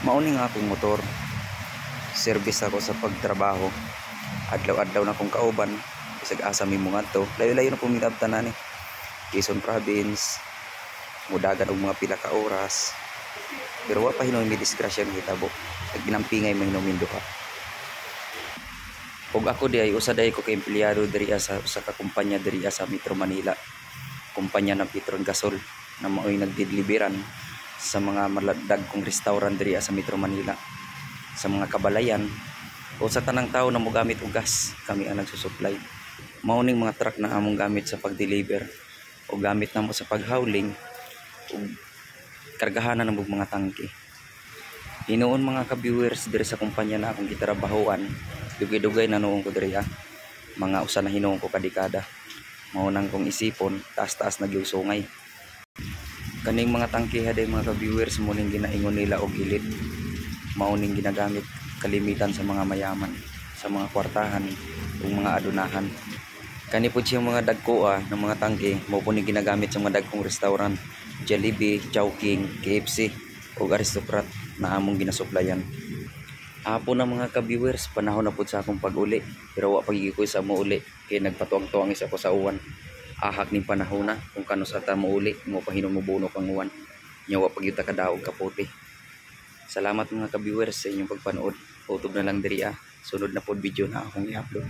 Mauni nga akong motor. Service ako sa pagtrabaho. Adlaw-adlaw na akong kauban. Bisag asa mi mo ngadto. Layo-layo na pumilabtan na ni. Quezon Province. Mudagan og mga pila ka oras. Pero wa pa hinuon mi disgrasya ng hitabo. Naginampingay may hinumindo ka. Og ako di ay usa day ko ka empleyado diri sa ka kumpanya diri sa Metro Manila. Kumpanya ng Petron Gasol na maoy nagdideliveran sa mga maladag kong restaurant diri sa Metro Manila, sa mga kabalayan o sa tanang tao na mogamit og gas. Kami ang nagsusupply. Mao ning mga truck na among gamit sa pag-deliver o gamit namo sa paghauling o kargahanan ng mga tangke. Hinoon mga ka-viewers diri sa kumpanya na akong gitrabahoan, dugay-dugay na noong ko diri mga usa na hinoon ko kadekada. Mao nang kong isipon, taas-taas na gyud sungay. Kaning mga tangke haday mga ka-viewers mo ning ginaingon nila og ilit. Mao ning ginagamit kalimitan sa mga mayaman, sa mga kwartahan ug mga adunahan. Kani pud siyang mga dagkoa ng mga tangke mao po ning ginagamit sa mga dagkong restaurant, Jollibee, Chowking, KFC ug Aristocrat na among ginasuplayan. Hapon na mga ka-viewers, panahon na pud sa akong pag-uli, pero wa pagigikoy sa mouli kay nagpatuwang-tuwang isa ko sa uwan. Ahak ning panahon na kung kano sa ta mouli mo pahinom mo buno kang uwan. Nya wa pagyud ta kadaog kapote. Salamat mga ka-viewers sa inyong pagpanood. Utob na lang diri sunod na pod video na akong i-upload.